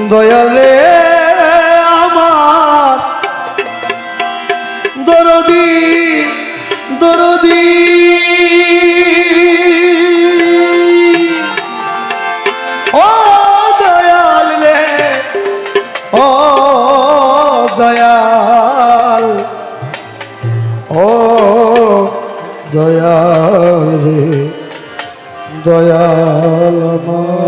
দয়ালে আমার দরদি দরদি ও দয়াল রে ও দয়াল ও দয়াল রে দয়াল আমার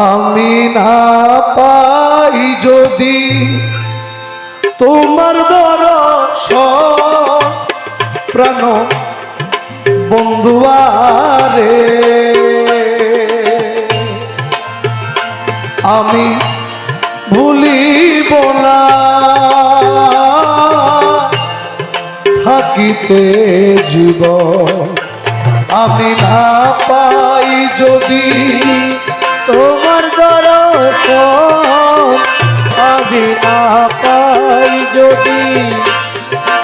আমি না পাই যদি তোমার দর্শন প্রাণ বন্ধুয়ারে আমি ভুলিব না থাকিতে জীবন আমি না পাই যদি তোমার দর্শন আমি না পাই যদি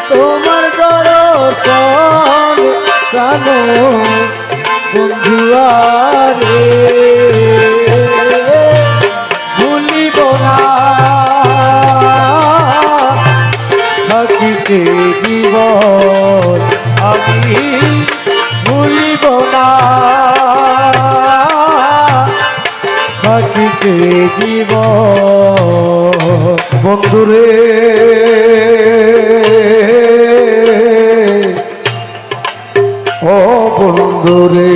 তোমার দর্শন প্রাণ বন্ধুয়ারে ভুলিব না থাকিতে জীবন আমি ভুলিব না থাকিতে জীবন বন্ধুরে ও বন্ধুরে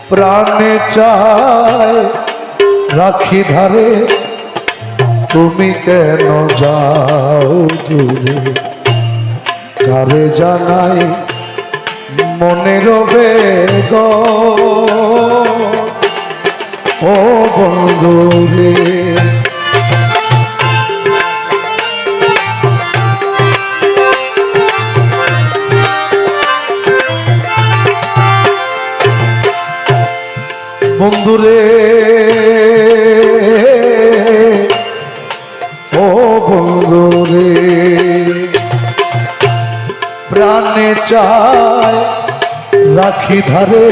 প্রাণে চায় রাখি ধারে তুমি কেন যাও দূরে কারে জানাই মনের বেদন ও বন্ধুরে বন্ধুরে ও বন্ধুরে প্রাণে চায় রাখি ধারে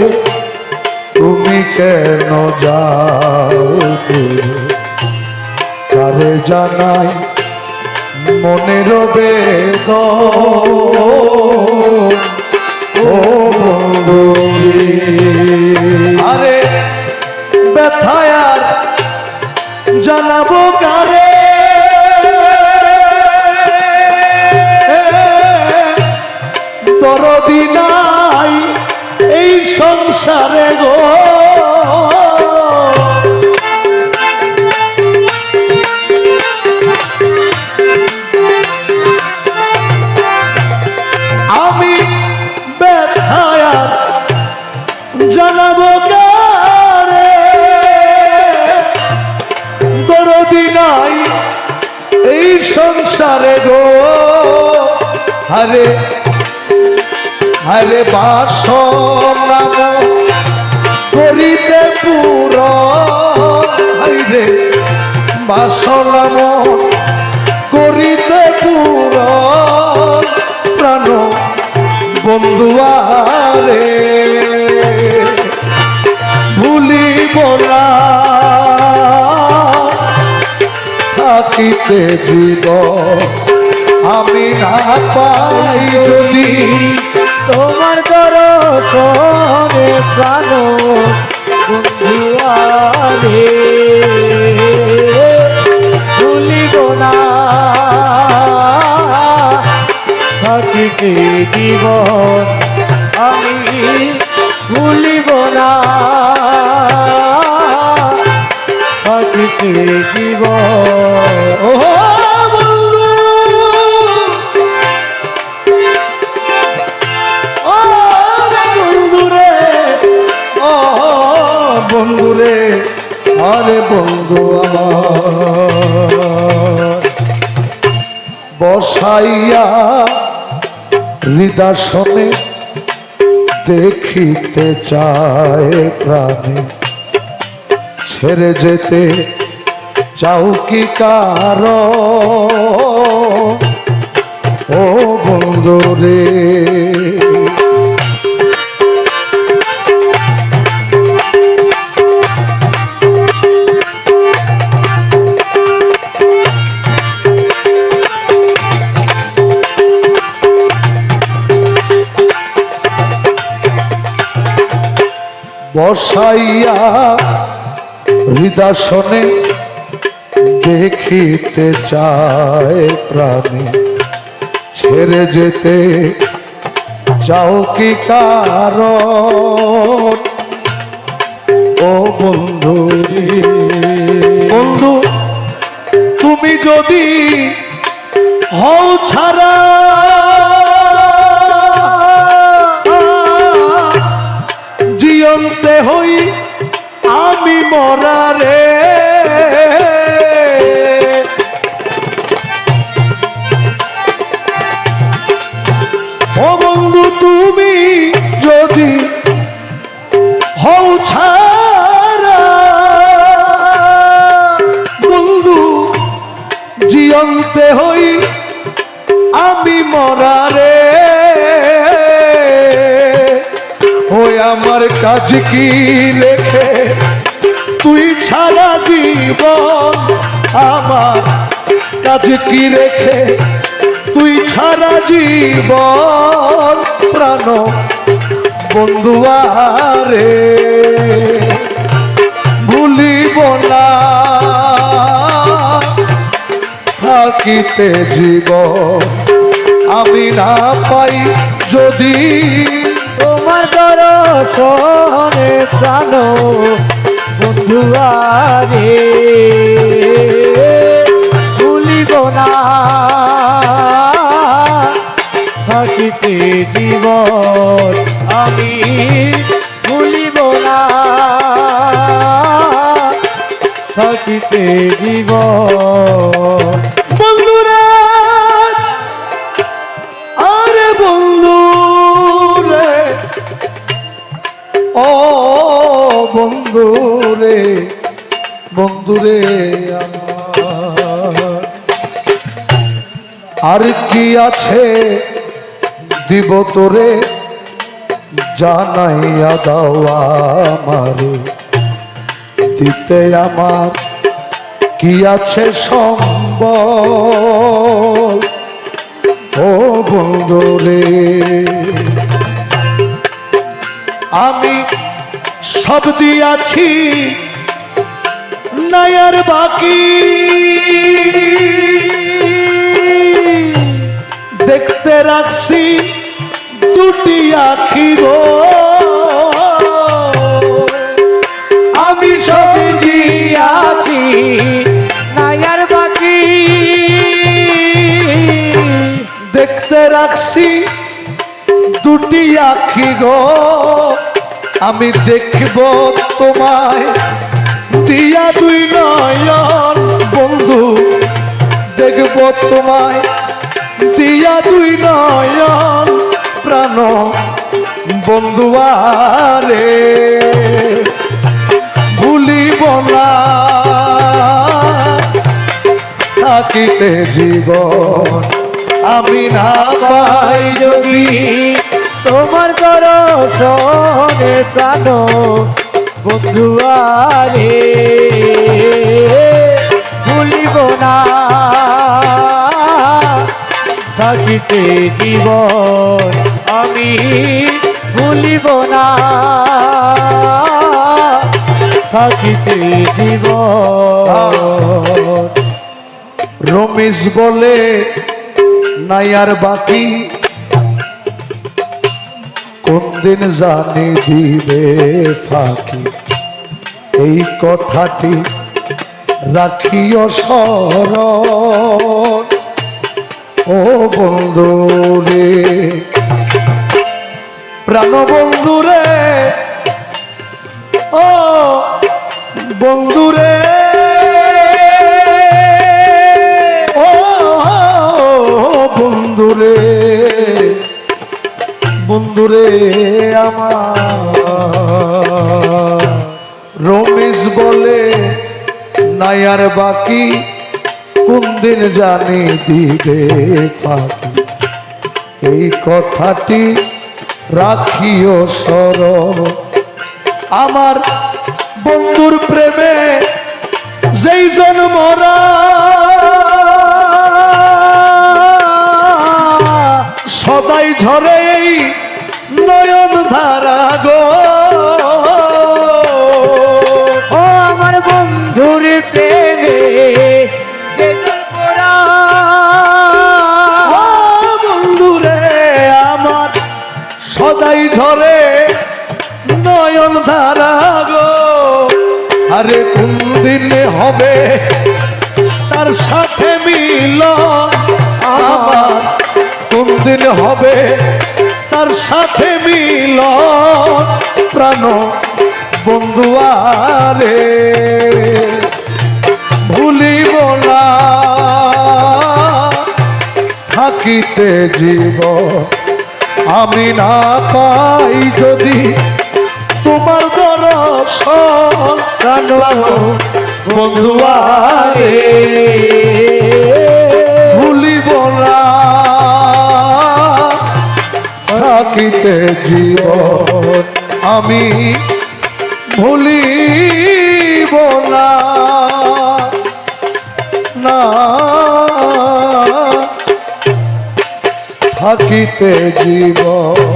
তুমি কেন যাও দূরে কারে জানাই মনের বেদন ও বন্ধুরে আরে ব্যথায় আর জানাবো কারে দরদি নাই এই সংসারে গো আমি ব্যথায় আর জানাবো কারে দরদি নাই এই সংসারে গো আরে আরে বাসনাম করিতে পূরণ আরে বাসনাম করিতে পূরণ প্রাণ বন্ধুয়ারে ভুলিব না থাকিতে জীবন আমি না পাই যদি তোমার দর্শনে প্রাণ বন্ধুয়ারে ভুলিব না থাকিতে জীবন আমি ভুলিব না থাকিতে জীবন ও বন্ধুরে আরে বন্ধু আমার বসাইয়া হৃদয় দেখিতে চায় প্রাণে ছেড়ে যেতে চাও কি কারো ও বন্ধু রে বসাইয়া হৃদয় দেখিতে চায় প্রাণী ছেড়ে যেতে চাও কি কারণ ও বন্ধু রে? বন্ধু তুমি যদি হও ছাড়া জিয়ন্তে হই আমি মরা রে ও বন্ধু তুমি যদি হও ছাড়া বন্ধু জিয়ন্তে হই আমি মরা রে ওই আমার কাজ কি লেখে তুই ছাড়া জীবন আমার কাজ কি রেখে তুই ছাড়া জীবন প্রাণ বন্ধুয়ারে ভুলিব না থাকিতে জীবন আমি না পাই যদি তোমার দর্শনে প্রাণ বন্ধুয়ারে ভুলিব না থাকিতে জীবন আমি ভুলিব না থাকিতে জীবন বন্ধুরা আরে বন্ধু রে ও বন্ধু রে বন্ধু রে আর কি আছে দিব তোরে জানাইয়া দাও আমারে দিতে আমার কি আছে সম্বল ও বন্ধু রে আমি সব দিয়াছি নাই আর বাকি দেখতে রাখছি দুটি আখি গো আমি সব দিয়াছি নাই আর বাকি দেখতে রাখছি দুটি আখি গো আমি দেখব তোমায় দিয়া দুই নয়ন বন্ধু দেখব তোমায় দিয়া দুই নয়ন প্রাণ বন্ধুয়ারে ভুলিব না থাকিতে জীবন আমি না পাই যদি তোমার দর্শনে প্রাণ বন্ধুয়ারে ভুলিব না থাকিতে জীবন আমি ভুলিব না থাকিতে জীবন রমেশ বলে নাই আর বাকি কোন দিন জানি দিবে ফাঁকি এই কথাটি রাখিও স্মরণ ও বন্ধু রে প্রাণ বন্ধু রে ও বন্ধু রে ও বন্ধু রে বন্ধু রে আমার রমেশ বলে নাই আর বাকি কোন দিন জানি দিবে ফাঁকি এই কথাটি রাখিও স্মরণ আমার বন্ধুর প্রেমে যেই জন্মরা সদাই ঝরে এই নয়ন ধারা গো ও আমার বন্ধুর প্রেমে বন্ধুরে আমার সদাই ঝরে নয়ন ধারা গো আরে কোন দিন হবে তার সাথে মিলন আমার কোন দিন হবে তার সাথে মিলন প্রাণ বন্ধু আরে ভুলিব না থাকিতে জীবন আমি না পাই যদি তোমার দর্শন প্রাণ বন্ধু আরে ভুলিব না থাকিতে জীবন আমি ভুলিব না না থাকিতে জীবন